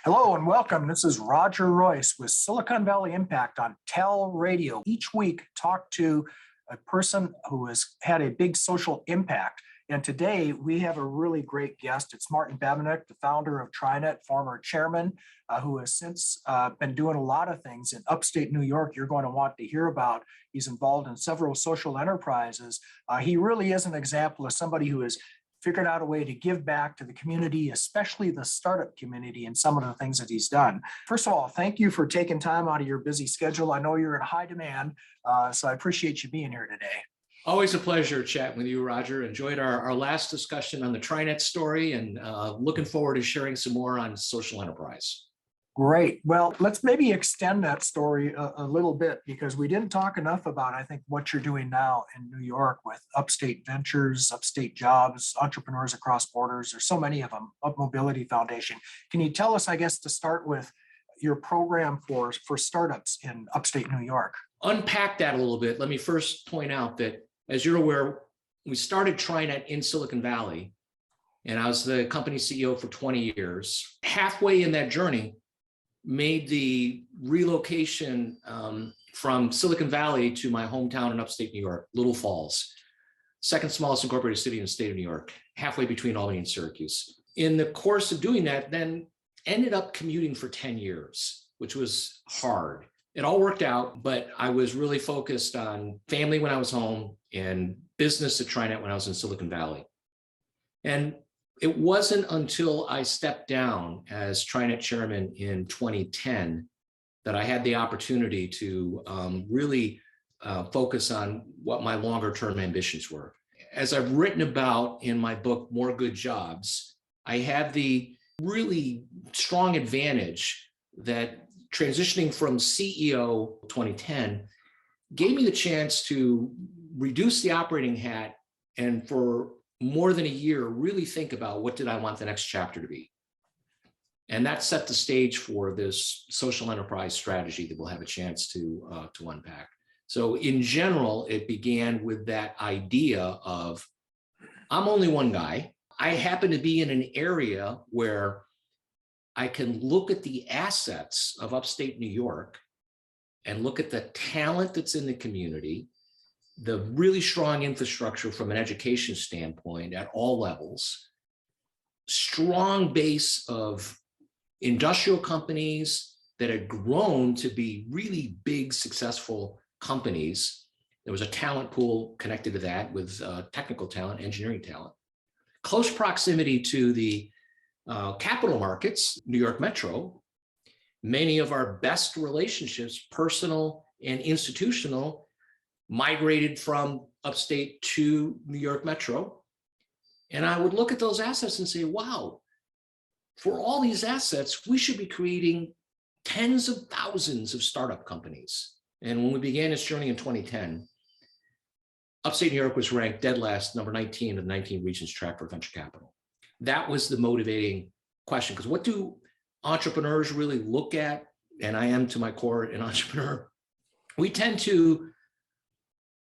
Hello and welcome. This is Roger Royse with Silicon Valley Impact on TALRadio. Each week, talk to a person who has had a big social impact. And today we have a really great guest. It's Martin Babinec, the founder of TriNet, former chairman, who has since been doing a lot of things in upstate New York. You're going to want to hear about. He's involved in several social enterprises. He really is an example of somebody who has figured out a way to give back to the community, especially the startup community, and some of the things that he's done. First of all, thank you for taking time out of your busy schedule. I know you're in high demand, so I appreciate you being here today. Always a pleasure chatting with you, Roger. Enjoyed our last discussion on the TriNet story, and looking forward to sharing some more on social enterprise. Great. Well, let's maybe extend that story a little bit, because we didn't talk enough about, I think, what you're doing now in New York with Upstate Ventures, Upstate Jobs, entrepreneurs across borders. There's so many of them, Up Mobility Foundation. Can you tell us, I guess, to start with, your program for startups in upstate New York? Unpack that a little bit. Let me first point out that, as you're aware, we started TriNet in Silicon Valley, and I was the company CEO for 20 years. Halfway in that journey, made the relocation from Silicon Valley to my hometown in upstate New York, Little Falls, second smallest incorporated city in the state of New York, halfway between Albany and Syracuse. In the course of doing that, then ended up commuting for 10 years, which was hard. It all worked out, but I was really focused on family when I was home and business at TriNet when I was in Silicon Valley. And it wasn't until I stepped down as TriNet chairman in 2010 that I had the opportunity to really focus on what my longer term ambitions were. As I've written about in my book, More Good Jobs, I have the really strong advantage that transitioning from CEO 2010 gave me the chance to reduce the operating hat, and for more than a year, really think about what did I want the next chapter to be. And that set the stage for this social enterprise strategy that we'll have a chance to unpack. So in general, it began with that idea of, I'm only one guy. I happen to be in an area where I can look at the assets of upstate New York and look at the talent that's in the community, the really strong infrastructure from an education standpoint at all levels, strong base of industrial companies that had grown to be really big, successful companies. There was a talent pool connected to that with technical talent, engineering talent, close proximity to the capital markets, New York Metro. Many of our best relationships, personal and institutional, migrated from upstate to New York Metro. And I would look at those assets and say, wow, for all these assets, we should be creating tens of thousands of startup companies. And when we began this journey in 2010, upstate New York was ranked dead last, number 19 of the 19 regions tracked for venture capital. That was the motivating question, because what do entrepreneurs really look at? And I am, to my core, an entrepreneur. We tend to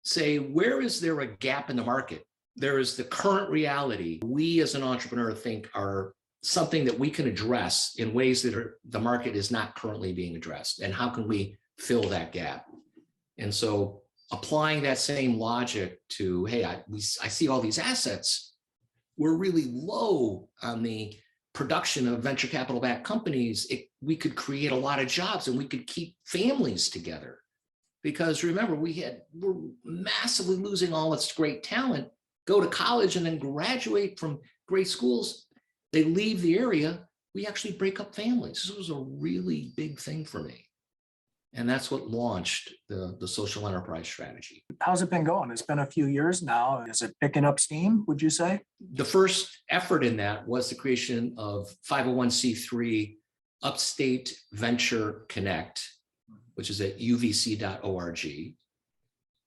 say, where is there a gap in the market? There is the current reality we as an entrepreneur think are something that we can address in ways that the market is not currently being addressed. And how can we fill that gap? And so applying that same logic to, hey, I see all these assets. We're really low on the production of venture capital backed companies. We could create a lot of jobs and we could keep families together. Because remember, we're massively losing all its great talent, go to college and then graduate from great schools. They leave the area. We actually break up families. This was a really big thing for me. And that's what launched the social enterprise strategy. How's it been going? It's been a few years now. Is it picking up steam, would you say? The first effort in that was the creation of 501c3 Upstate Venture Connect, which is at uvc.org.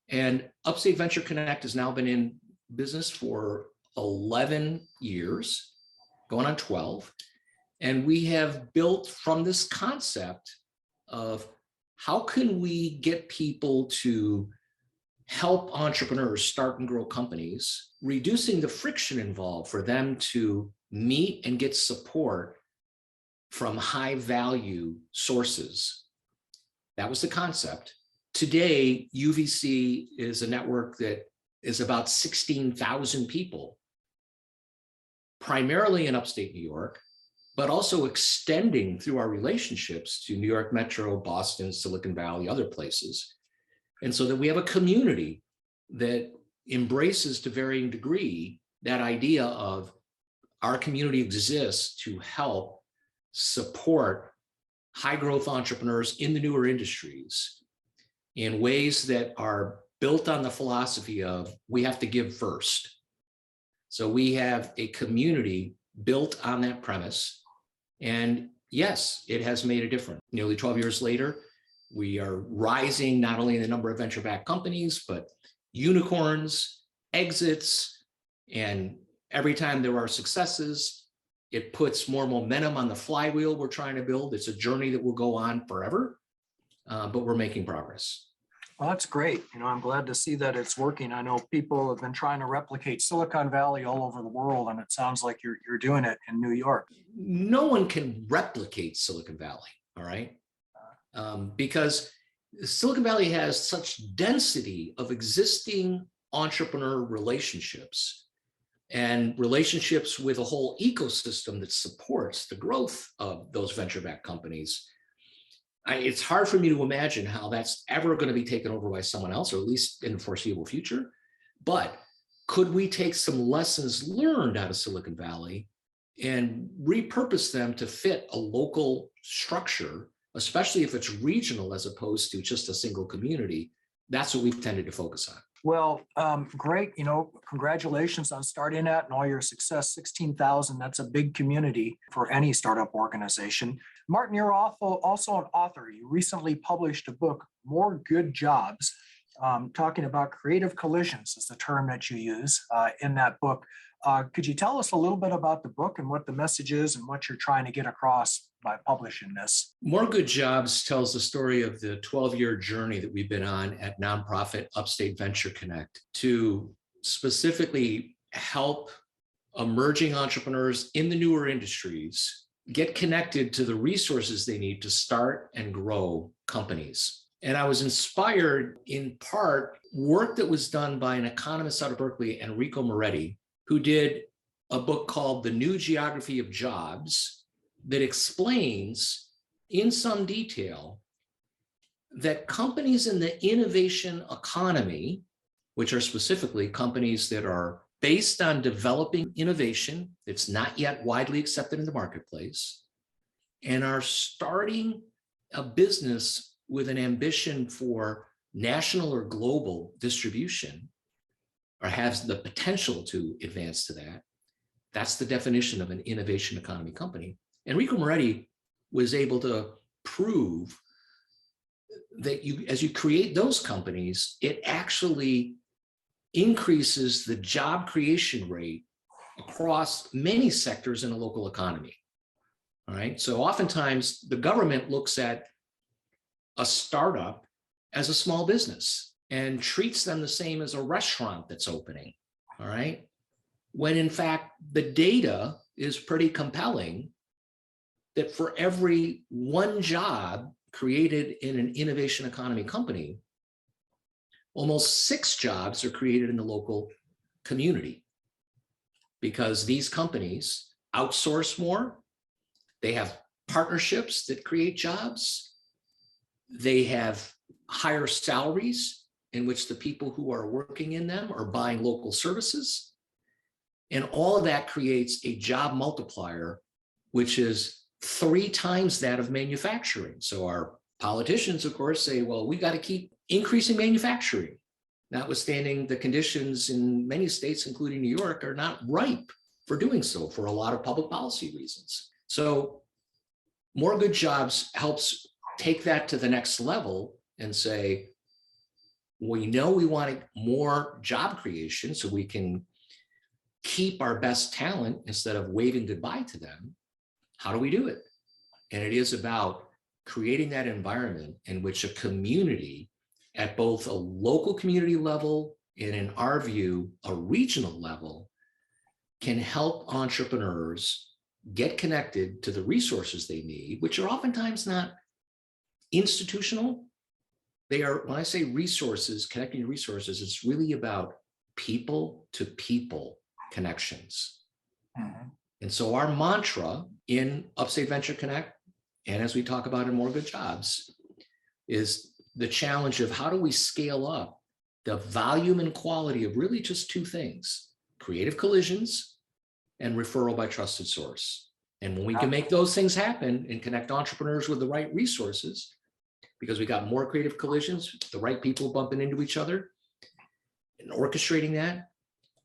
And Upstate Venture Connect has now been in business for 11 years, going on 12. And we have built from this concept of how can we get people to help entrepreneurs start and grow companies, reducing the friction involved for them to meet and get support from high value sources. That was the concept. Today, UVC is a network that is about 16,000 people, primarily in upstate New York, but also extending through our relationships to New York Metro, Boston, Silicon Valley, other places. And so that we have a community that embraces to varying degree that idea of our community exists to help support high growth entrepreneurs in the newer industries in ways that are built on the philosophy of we have to give first. So we have a community built on that premise. And yes, it has made a difference. Nearly 12 years later, we are rising not only in the number of venture-backed companies, but unicorns, exits, and every time there are successes, it puts more momentum on the flywheel we're trying to build. It's a journey that will go on forever, but we're making progress. Well, that's great. I'm glad to see that it's working. I know people have been trying to replicate Silicon Valley all over the world, and it sounds like you're doing it in New York. No one can replicate Silicon Valley, all right? Because Silicon Valley has such density of existing entrepreneur relationships and relationships with a whole ecosystem that supports the growth of those venture-backed companies. It's hard for me to imagine how that's ever going to be taken over by someone else, or at least in the foreseeable future. But could we take some lessons learned out of Silicon Valley and repurpose them to fit a local structure, especially if it's regional as opposed to just a single community? That's what we've tended to focus on. Well, great. Congratulations on starting that and all your success. 16,000, that's a big community for any startup organization. Martin, you're also an author. You recently published a book, More Good Jobs, talking about creative collisions is the term that you use in that book. Could you tell us a little bit about the book and what the message is and what you're trying to get across by publishing this? More Good Jobs tells the story of the 12-year journey that we've been on at nonprofit Upstate Venture Connect to specifically help emerging entrepreneurs in the newer industries get connected to the resources they need to start and grow companies. And I was inspired in part work that was done by an economist out of Berkeley, Enrico Moretti, who did a book called The New Geography of Jobs that explains in some detail that companies in the innovation economy, which are specifically companies that are based on developing innovation that's not yet widely accepted in the marketplace, and are starting a business with an ambition for national or global distribution, or has the potential to advance to that. That's the definition of an innovation economy company. Enrico Moretti was able to prove that as you create those companies, it actually increases the job creation rate across many sectors in a local economy. All right. So oftentimes the government looks at a startup as a small business and treats them the same as a restaurant that's opening. All right. When in fact, the data is pretty compelling that for every one job created in an innovation economy company, almost 6 jobs are created in the local community, because these companies outsource more, they have partnerships that create jobs, they have higher salaries in which the people who are working in them are buying local services, and all of that creates a job multiplier, which is 3 times that of manufacturing. So our politicians, of course, say, well, we got to keep increasing manufacturing, notwithstanding the conditions in many states, including New York, are not ripe for doing so for a lot of public policy reasons. So More Good Jobs helps take that to the next level and say, we know we want more job creation so we can keep our best talent instead of waving goodbye to them. How do we do it? And it is about creating that environment in which a community at both a local community level and, in our view, a regional level can help entrepreneurs get connected to the resources they need, which are oftentimes not institutional. They are, when I say resources, connecting to resources, it's really about people to people connections. Mhm. And so our mantra in Upstate Venture Connect, and as we talk about in More Good Jobs, is the challenge of how do we scale up the volume and quality of really just two things: creative collisions and referral by trusted source. And when we can make those things happen and connect entrepreneurs with the right resources, because we got more creative collisions, the right people bumping into each other and orchestrating that,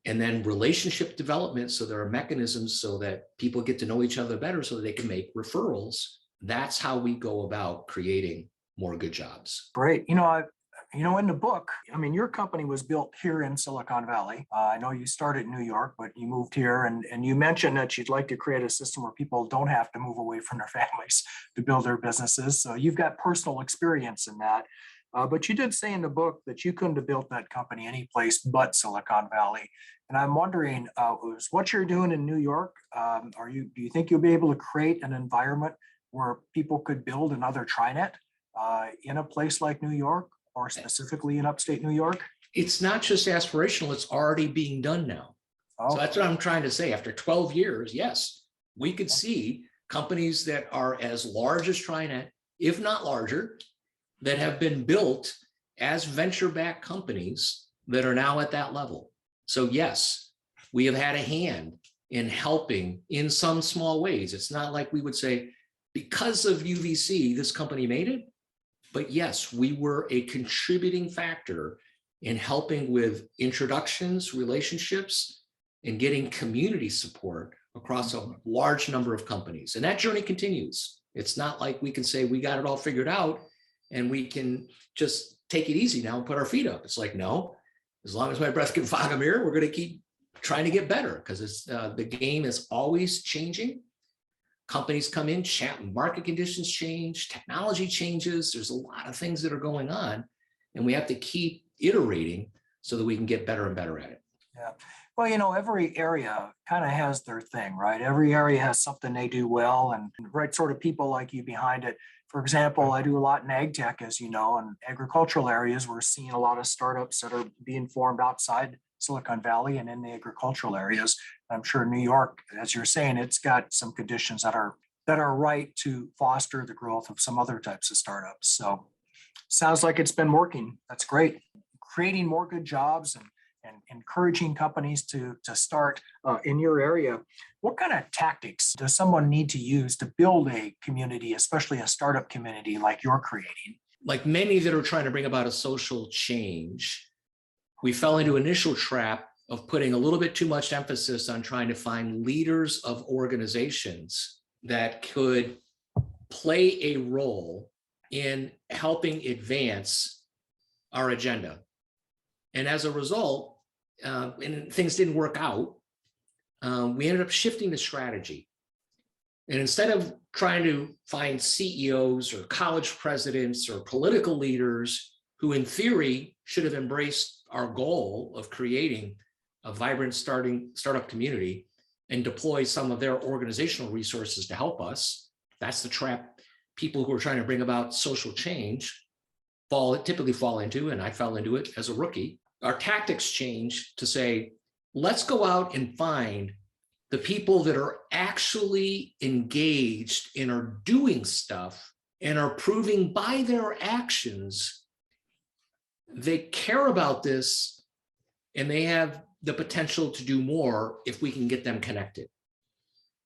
and then relationship development, so there are mechanisms so that people get to know each other better so that they can make referrals. That's how we go about creating more good jobs. Great. In the book, I mean, your company was built here in Silicon Valley. I know you started in New York, but you moved here, and you mentioned that you'd like to create a system where people don't have to move away from their families to build their businesses. So you've got personal experience in that. But you did say in the book that you couldn't have built that company any place but Silicon Valley. And I'm wondering, was what you're doing in New York, do you think you'll be able to create an environment where people could build another TriNet in a place like New York, or specifically in upstate New York? It's not just aspirational, it's already being done now. Oh, So that's what I'm trying to say. After 12 years, yes, we could see companies that are as large as TriNet, if not larger, that have been built as venture-backed companies that are now at that level. So yes, we have had a hand in helping in some small ways. It's not like we would say, because of UVC, this company made it. But yes, we were a contributing factor in helping with introductions, relationships, and getting community support across a large number of companies. And that journey continues. It's not like we can say we got it all figured out and we can just take it easy now and put our feet up. It's like, no, as long as my breath can fog a mirror, we're going to keep trying to get better, because it's the game is always changing. Companies come in, market conditions change, technology changes. There's a lot of things that are going on, and we have to keep iterating so that we can get better and better at it. yeah. Well, every area kind of has their thing, right? Every area has something they do well, and right sort of people like you behind it. For example, I do a lot in ag tech, as you know, and agricultural areas. We're seeing a lot of startups that are being formed outside Silicon Valley and in the agricultural areas. I'm sure New York, as you're saying, it's got some conditions that are right to foster the growth of some other types of startups. So sounds like it's been working. That's great. Creating more good jobs and encouraging companies to start in your area. What kind of tactics does someone need to use to build a community, especially a startup community like you're creating? Like many that are trying to bring about a social change, we fell into an initial trap of putting a little bit too much emphasis on trying to find leaders of organizations that could play a role in helping advance our agenda. And as a result, and things didn't work out, we ended up shifting the strategy. And instead of trying to find CEOs or college presidents or political leaders who in theory should have embraced our goal of creating a vibrant startup community and deploy some of their organizational resources to help us, that's the trap people who are trying to bring about social change typically fall into, and I fell into it as a rookie. Our tactics change to say, let's go out and find the people that are actually engaged and are doing stuff and are proving by their actions they care about this and they have the potential to do more if we can get them connected.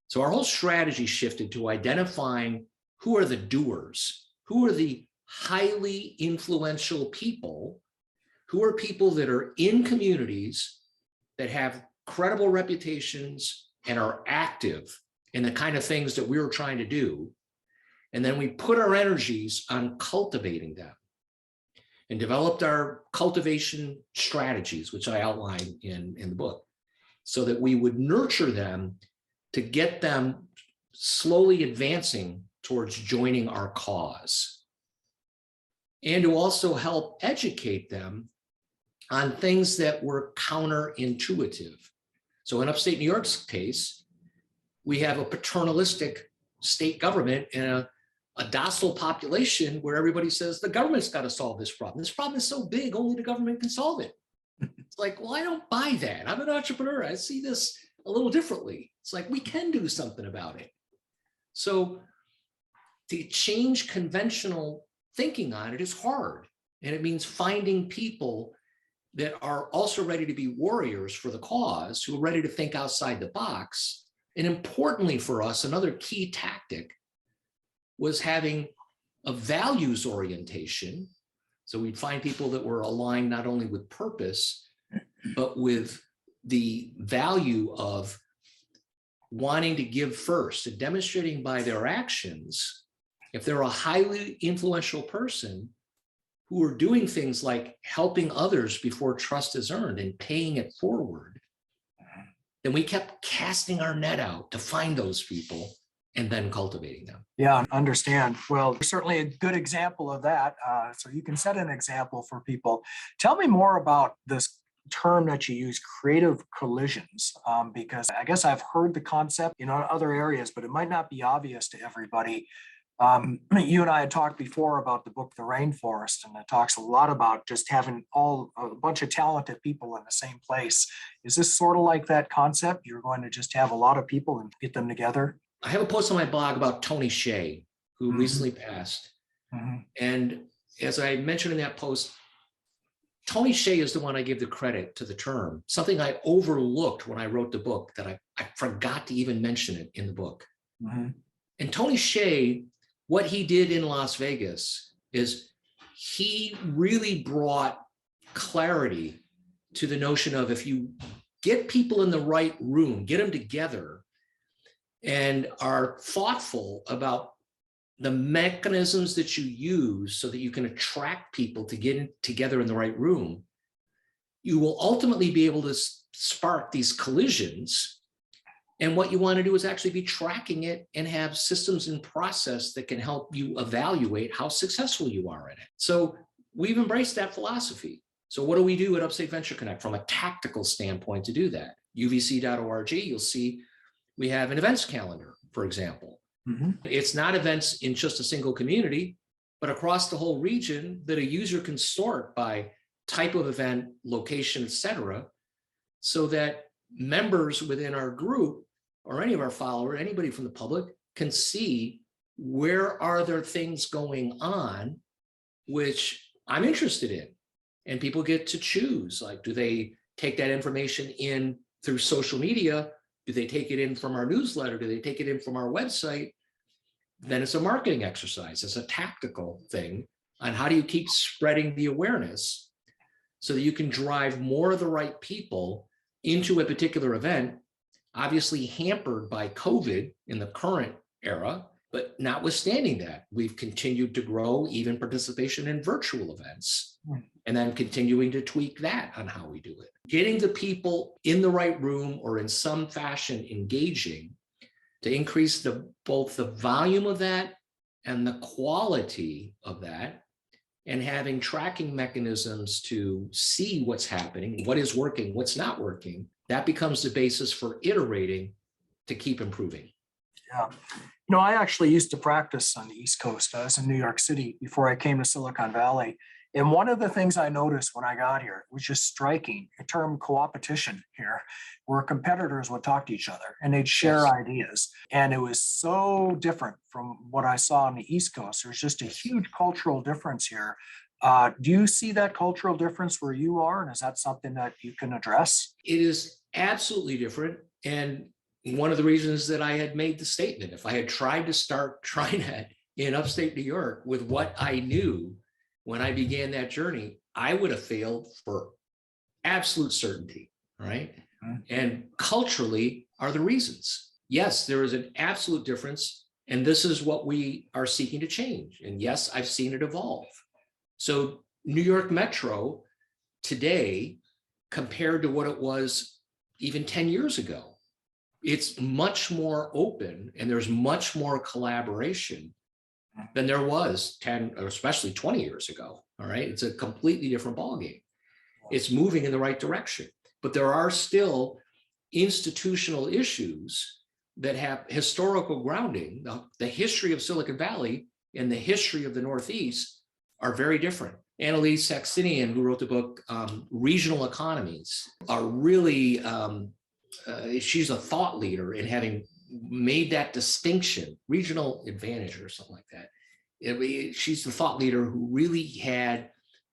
So our whole strategy shifted to identifying who are the doers, who are the highly influential people, who are people that are in communities that have credible reputations and are active in the kind of things that we were trying to do. And then we put our energies on cultivating them and developed our cultivation strategies, which I outline in the book, so that we would nurture them to get them slowly advancing towards joining our cause, and to also help educate them on things that were counterintuitive. So in Upstate New York's case, we have a paternalistic state government and a docile population where everybody says the government's got to solve this problem. This problem is so big, only the government can solve it. It's like, well, I don't buy that. I'm an entrepreneur. I see this a little differently. It's like, we can do something about it. So to change conventional thinking on it is hard. And it means finding people that are also ready to be warriors for the cause, who are ready to think outside the box. And importantly for us, another key tactic was having a values orientation. So we'd find people that were aligned not only with purpose, but with the value of wanting to give first and demonstrating by their actions, if they're a highly influential person who are doing things like helping others before trust is earned and paying it forward, then we kept casting our net out to find those people and then cultivating them. Yeah, understand. Well, certainly a good example of that. So you can set an example for people. Tell me more about this term that you use, creative collisions, because I guess I've heard the concept in other areas, but it might not be obvious to everybody. You and I had talked before about the book, The Rainforest, and it talks a lot about just having a bunch of talented people in the same place. Is this sort of like that concept? You're going to just have a lot of people and get them together? I have a post on my blog about Tony Hsieh, who recently passed. And as I mentioned in that post, Tony Hsieh is the one I give the credit to the term, something I overlooked when I wrote the book, that I forgot to even mention it in the book. And Tony Hsieh, what he did in Las Vegas is he really brought clarity to the notion of, if you get people in the right room, get them together, and are thoughtful about the mechanisms that you use so that you can attract people to get together in the right room, you will ultimately be able to spark these collisions. And what you want to do is actually be tracking it and have systems and process that can help you evaluate how successful you are in it. So we've embraced that philosophy. So what do we do at Upstate Venture Connect from a tactical standpoint to do that? UVC.org, you'll see we have an events calendar, for example. It's not events in just a single community, but across the whole region that a user can sort by type of event, location, et cetera, so that members within our group or any of our followers, anybody from the public, can see where are there things going on which I'm interested in. And people get to choose, like, do they take that information in through social media? Do they take it in from our newsletter? Do they take it in from our website? Then it's a marketing exercise. It's a tactical thing on how do you keep spreading the awareness so that you can drive more of the right people into a particular event, obviously hampered by COVID in the current era, but notwithstanding that, we've continued to grow even participation in virtual events, and then continuing to tweak that on how we do it. Getting the people in the right room or in some fashion engaging to increase both the volume of that and the quality of that, and having tracking mechanisms to see what's happening, what is working, what's not working, that becomes the basis for iterating to keep improving. Yeah. I actually used to practice on the East Coast. I was in New York City before I came to Silicon Valley. And one of the things I noticed when I got here was just striking, a term co-opetition here, where competitors would talk to each other and they'd share ideas. And it was so different from what I saw on the East Coast. There's just a huge cultural difference here. Do you see that cultural difference where you are? And is that something that you can address? It is absolutely different. And one of the reasons that I had made the statement, if I had tried to start TriNet in upstate New York with what I knew when I began that journey, I would have failed for absolute certainty, right? And culturally are the reasons. Yes, there is an absolute difference, and this is what we are seeking to change. And yes, I've seen it evolve. So New York Metro today, compared to what it was even 10 years ago, it's much more open and there's much more collaboration than there was 10 or especially 20 years ago. All right. It's a completely different ballgame. It's moving in the right direction, but there are still institutional issues that have historical grounding. The history of Silicon Valley and the history of the Northeast are very different. Annalise Saxenian, who wrote the book Regional Economies, are really, she's a thought leader in having made that distinction, regional advantage or something like that. She's the thought leader who really had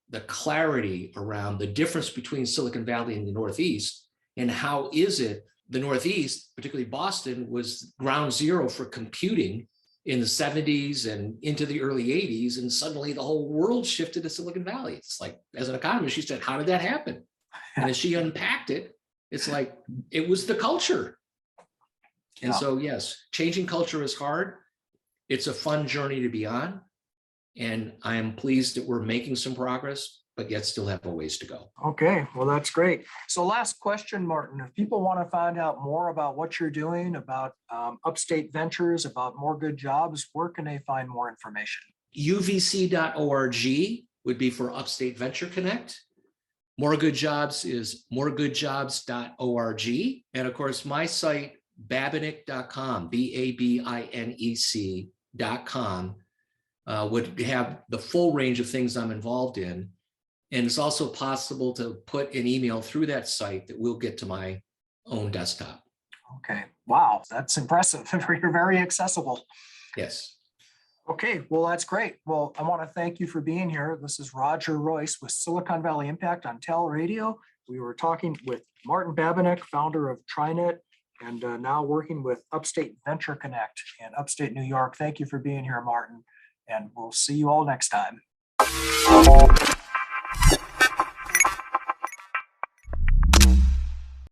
the clarity around the difference between Silicon Valley and the Northeast, and how is it the Northeast, particularly Boston, was ground zero for computing in the 70s and into the early 80s, and suddenly the whole world shifted to Silicon Valley. It's like, as an economist, she said, how did that happen? And as she unpacked it, it's like, it was the culture. And so, yes, changing culture is hard. It's a fun journey to be on. And I am pleased that we're making some progress, but yet still have a ways to go. Okay, well, that's great. So last question, Martin, if people want to find out more about what you're doing, about Upstate Ventures, about more good jobs, where can they find more information? uvc.org would be for Upstate Venture Connect. More Good Jobs is moregoodjobs.org. And of course, my site, babinec.com, BABINEC.com, would have the full range of things I'm involved in. And it's also possible to put an email through that site that will get to my own desktop. Okay, wow, that's impressive. You're very accessible. Yes. Okay, well, that's great. Well, I want to thank you for being here. This is Roger Royse with Silicon Valley Impact on TALRadio. We were talking with Martin Babinec, founder of TriNet, and now working with Upstate Venture Connect in Upstate New York. Thank you for being here, Martin, and we'll see you all next time.